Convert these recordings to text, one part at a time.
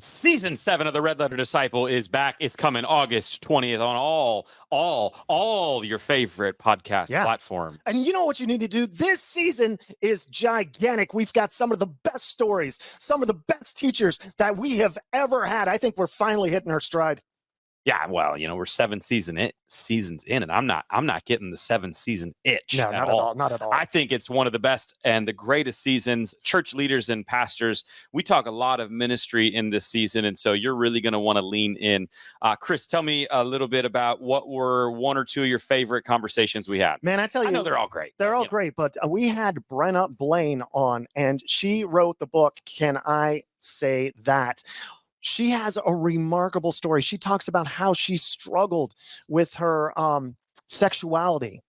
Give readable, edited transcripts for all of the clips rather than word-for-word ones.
Season 7 of the Red Letter Disciple is back. It's coming August 20th on all your favorite podcast platforms. And you know what you need to do? This season is gigantic. We've got some of the best stories, some of the best teachers that we have ever had. I think we're finally hitting our stride. Yeah, well, we're 7 seasons in, and I'm not getting the 7-season itch. No, not at all. Not at all. I think it's one of the best and the greatest seasons. Church leaders and pastors, we talk a lot of ministry in this season, and so you're really going to want to lean in. Chris, tell me a little bit about what were one or two of your favorite conversations we had. Man, I tell you, I know they're all great. They're all great, but we had Brenna Blaine on, and she wrote the book, Can I Say That? She has a remarkable story. She talks about how she struggled with her sexuality.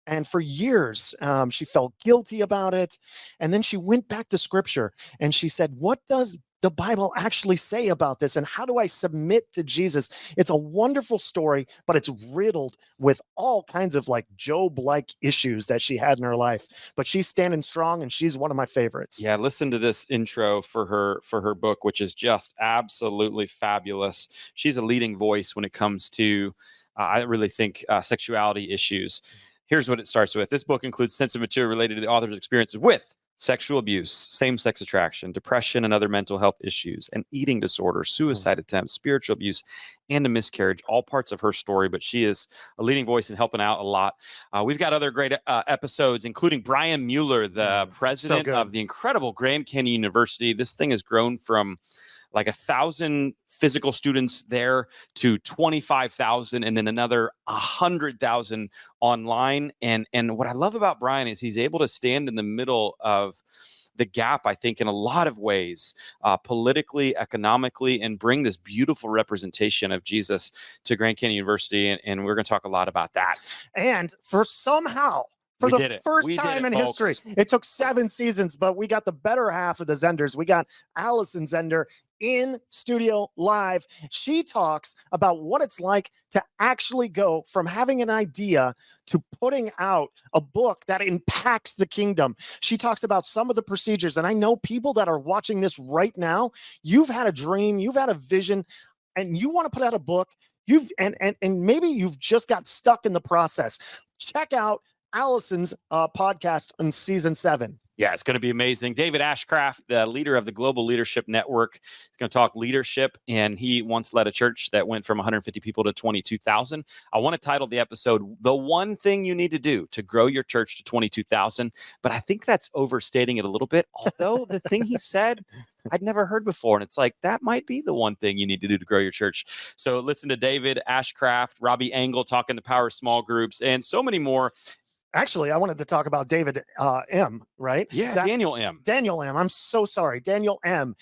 And for years, she felt guilty about it. And then she went back to scripture and she said, what does the Bible actually say about this? And how do I submit to Jesus? It's a wonderful story, but it's riddled with all kinds of like Job-like issues that she had in her life. But she's standing strong and she's one of my favorites. Yeah, listen to this intro for her book, which is just absolutely fabulous. She's a leading voice when it comes to, I really think, sexuality issues. Here's what it starts with. This book includes sensitive material related to the author's experiences with sexual abuse, same-sex attraction, depression and other mental health issues, an eating disorder, suicide attempts, spiritual abuse, and a miscarriage, all parts of her story, but she is a leading voice and helping out a lot. We've got other great episodes, including Brian Mueller, the president of the incredible Grand Canyon University. This thing has grown from like 1,000 physical students there to 25,000 and then another 100,000 online. And what I love about Brian is he's able to stand in the middle of the gap, I think, in a lot of ways, politically, economically, and bring this beautiful representation of Jesus to Grand Canyon University. And we're going to talk a lot about that. And for the first time in history, it took 7 seasons, but we got the better half of the Zenders. We got Allison Zender in studio live. She talks about what it's like to actually go from having an idea to putting out a book that impacts the kingdom. She talks about some of the procedures. And I know people that are watching this right now, you've had a dream, you've had a vision, and you want to put out a book. And maybe you've just got stuck in the process. Check out Allison's podcast on season 7. Yeah, it's going to be amazing. David Ashcraft, the leader of the Global Leadership Network, is going to talk leadership, and he once led a church that went from 150 people to 22,000. I want to title the episode, The One Thing You Need to Do to Grow Your Church to 22,000, but I think that's overstating it a little bit, although the thing he said, I'd never heard before, and it's like, that might be the one thing you need to do to grow your church. So listen to David Ashcraft, Robbie Engel talking to Power Small Groups, and so many more. Actually, I wanted to talk about David M., right? Yeah, Daniel M. Daniel M. I'm so sorry. Daniel M.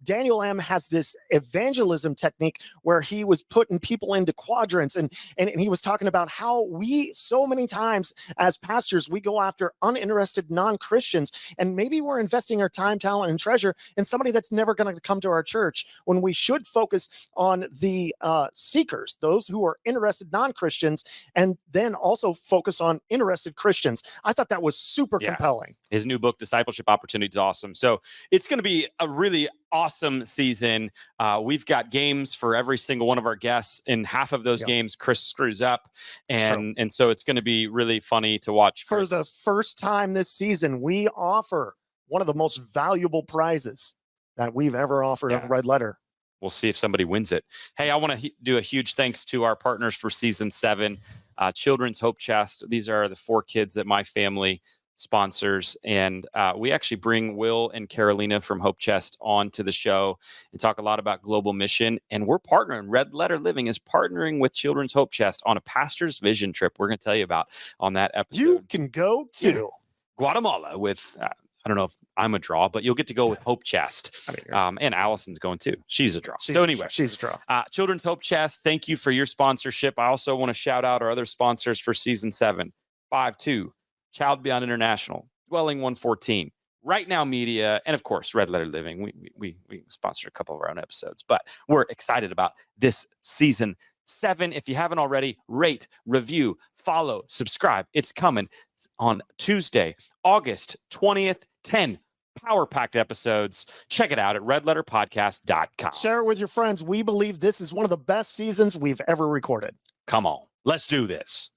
Daniel M. has this evangelism technique where he was putting people into quadrants, and he was talking about how we so many times as pastors, we go after uninterested non-Christians, and maybe we're investing our time, talent, and treasure in somebody that's never going to come to our church when we should focus on the seekers, those who are interested non-Christians, and then also focus on interested Christians. I thought that was super compelling. His new book, Discipleship Opportunity, is awesome. So it's going to be a really awesome season. We've got games for every single one of our guests. In half of those games, Chris screws up. And so it's going to be really funny to watch. For the first time this season, we offer one of the most valuable prizes that we've ever offered on Red Letter. We'll see if somebody wins it. Hey, I want to do a huge thanks to our partners for season 7. Children's Hope Chest. These are the 4 kids that my family sponsors. And we actually bring Will and Carolina from Hope Chest on to the show and talk a lot about global mission. And we're partnering. Red Letter Living is partnering with Children's Hope Chest on a pastor's vision trip we're going to tell you about on that episode. You can go to Guatemala with... I don't know if I'm a draw, but you'll get to go with Hope Chest. And Allison's going too. She's a draw. She's a draw. Children's Hope Chest, thank you for your sponsorship. I also want to shout out our other sponsors for season 7. 5-2, Child Beyond International, Dwelling 114, Right Now Media, and of course, Red Letter Living. We sponsored a couple of our own episodes, but we're excited about this season 7. If you haven't already, rate, review, follow, subscribe. It's coming on Tuesday, August 20th. 10 power-packed episodes. Check it out at redletterpodcast.com. Share it with your friends. We believe this is one of the best seasons we've ever recorded. Come on, let's do this.